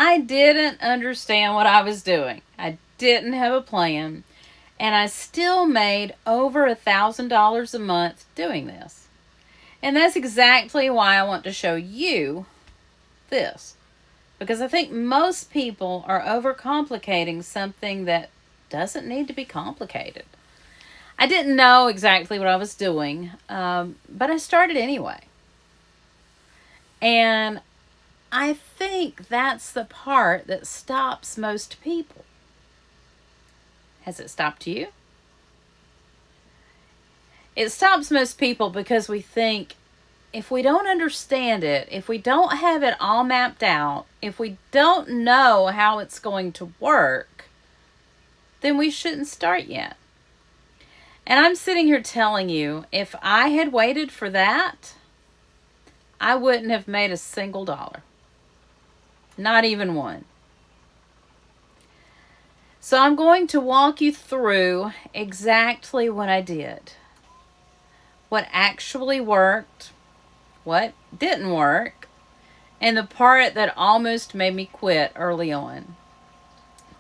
I didn't understand what I was doing. I didn't have a plan, and I still made over $1,000 a month doing this. And that's exactly why I want to show you this. Because I think most people are overcomplicating something that doesn't need to be complicated. I didn't know exactly what I was doing, but I started anyway. And I think that's the part that stops most people. Has it stopped you? It stops most people because we think if we don't understand it, if we don't have it all mapped out, if we don't know how it's going to work, then we shouldn't start yet. And I'm sitting here telling you, if I had waited for that, I wouldn't have made a single dollar. Not even one. So I'm going to walk you through exactly what I did. What actually worked, what didn't work, and the part that almost made me quit early on.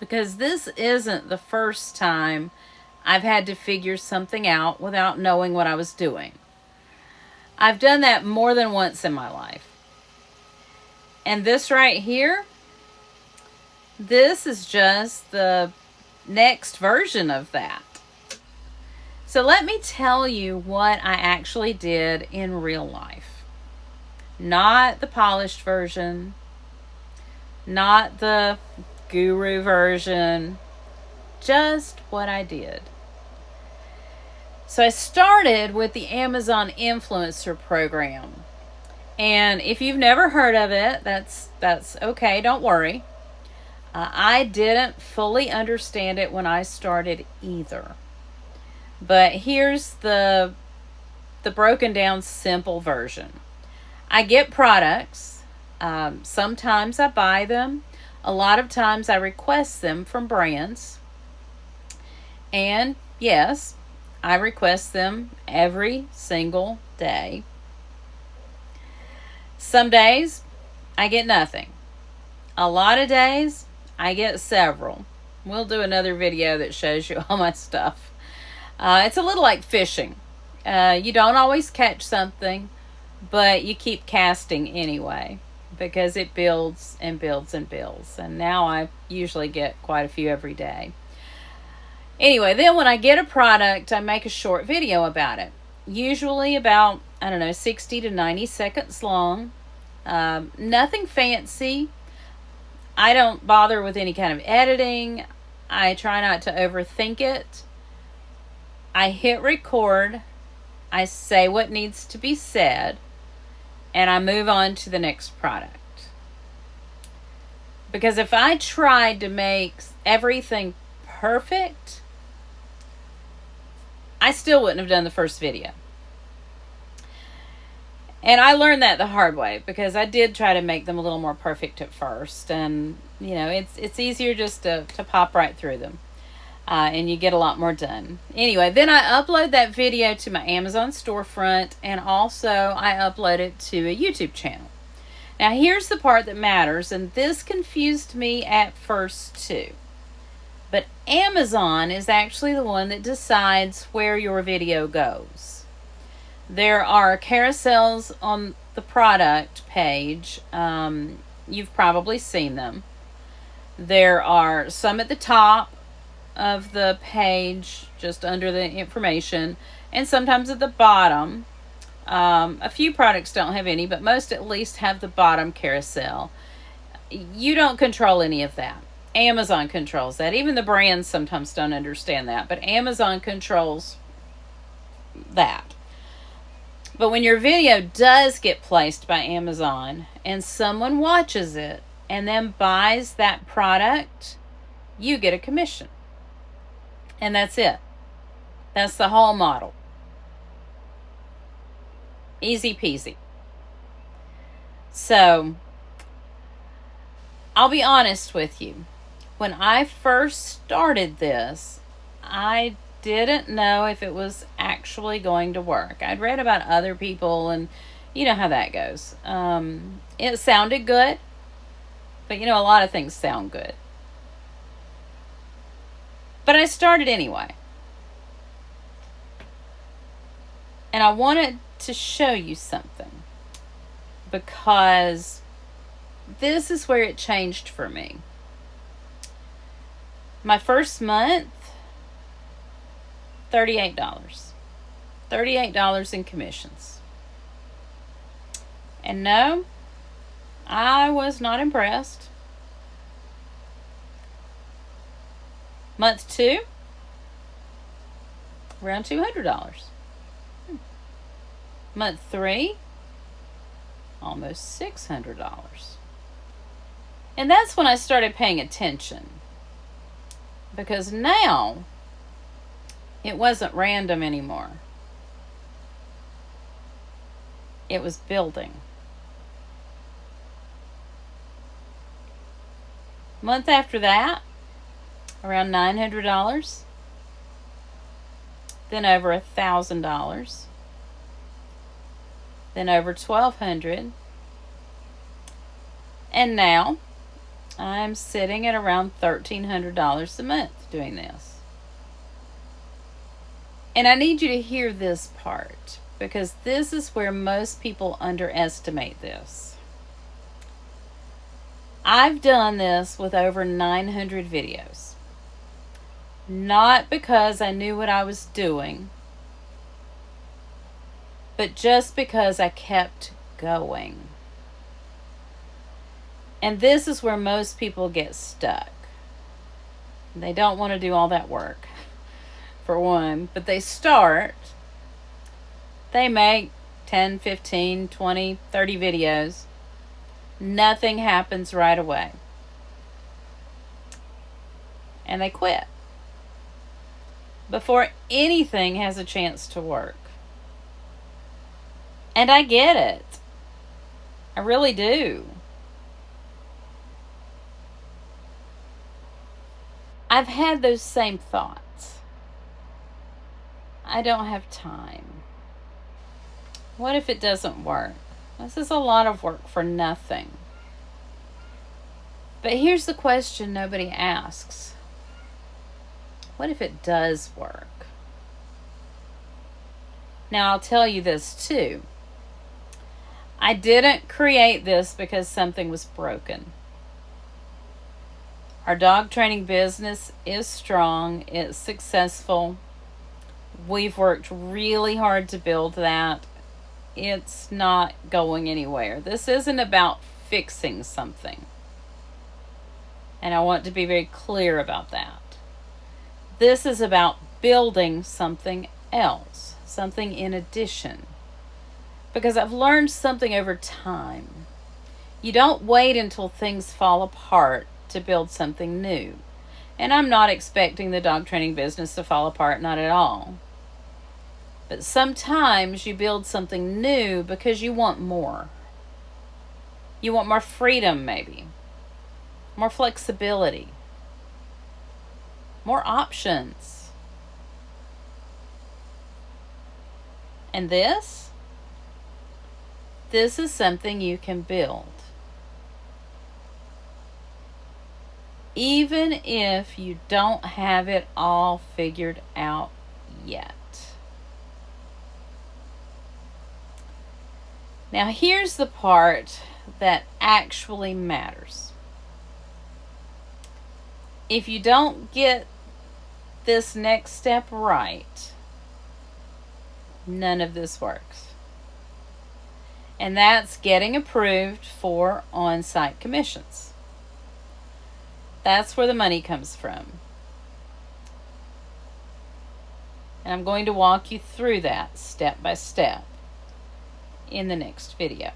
Because this isn't the first time I've had to figure something out without knowing what I was doing. I've done that more than once in my life. And this right here, this is just the next version of that. So let me tell you what I actually did in real life. Not the polished version, not the guru version, just what I did. So I started with the Amazon Influencer Program. And if you've never heard of it, that's okay, don't worry. I didn't fully understand it when I started either. But here's the broken down simple version. I get products. Sometimes I buy them. A lot of times I request them from brands. And yes, I request them every single day. Some days I get nothing. A lot of days I get several. We'll do another video that shows you all my stuff. It's a little like fishing. You don't always catch something, but you keep casting anyway because it builds and builds and builds. And now I usually get quite a few every day. Anyway, then when I get a product, I make a short video about it. Usually about, 60 to 90 seconds long. Nothing fancy. I don't bother with any kind of editing. I try not to overthink it. I hit record. I say what needs to be said. And I move on to the next product. Because if I tried to make everything perfect, I still wouldn't have done the first video. And I learned that the hard way because I did try to make them a little more perfect at first. And, it's easier just to pop right through them. And you get a lot more done. Anyway, then I upload that video to my Amazon storefront, and also I upload it to a YouTube channel. Now here's the part that matters, and this confused me at first too. But Amazon is actually the one that decides where your video goes. There are carousels on the product page. You've probably seen them. There are some at the top of the page, just under the information, and sometimes at the bottom. A few products don't have any, but most at least have the bottom carousel. You don't control any of that. Amazon controls that. Even the brands sometimes don't understand that, but Amazon controls that. But when your video does get placed by Amazon and someone watches it and then buys that product, you get a commission. And that's it. That's the whole model. Easy peasy. So, I'll be honest with you. When I first started this, I didn't know if it was actually going to work. I'd read about other people, and you know how that goes. It sounded good But a lot of things sound good. But I started anyway. And I wanted to show you something, because this is where it changed for me. My first month, $38. $38 in commissions. And no, I was not impressed. Month 2, around $200. Month 3, almost $600. And that's when I started paying attention, because now it wasn't random anymore. It was building. Month after that, around $900, then over $1,000, then over $1,200, and now I'm sitting at around $1,300 a month doing this. And I need you to hear this part, because this is where most people underestimate this. I've done this with over 900 videos. Not because I knew what I was doing, but just because I kept going. And this is where most people get stuck. They don't want to do all that work, for one, but they start. They make 10, 15, 20, 30 videos. Nothing happens right away. And they quit before anything has a chance to work. And I get it. I really do. I've had those same thoughts. I don't have time. What if it doesn't work? This is a lot of work for nothing. But here's the question nobody asks. What if it does work? Now, I'll tell you this too. I didn't create this because something was broken. Our dog training business is strong. It's successful. We've worked really hard to build that. It's not going anywhere. This isn't about fixing something. And I want to be very clear about that. This is about building something else, something in addition. Because I've learned something over time. You don't wait until things fall apart to build something new. And I'm not expecting the dog training business to fall apart, not at all. But sometimes you build something new because you want more. You want more freedom, maybe. More flexibility. More options. And this is something you can build. Even if you don't have it all figured out yet. Now here's the part that actually matters. If you don't get this next step right, none of this works. And that's getting approved for on-site commissions. That's where the money comes from. And I'm going to walk you through that step by step in the next video.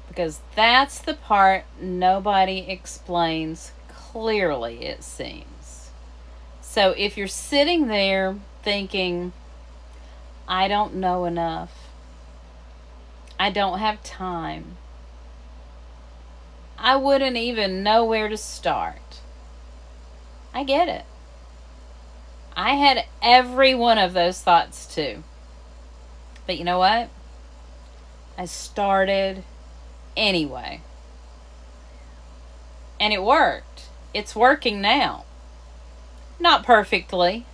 Because that's the part nobody explains clearly, it seems. So if you're sitting there thinking, I don't know enough, I don't have time, I wouldn't even know where to start, I get it. I had every one of those thoughts too. But you know what? I started anyway. And it worked. It's working now. Not perfectly.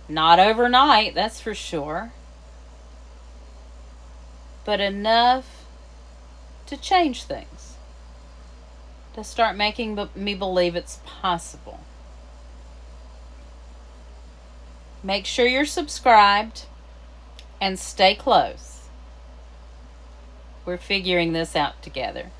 Not overnight, that's for sure. But enough to change things. To start making me believe it's possible. Make sure you're subscribed and stay close. We're figuring this out together.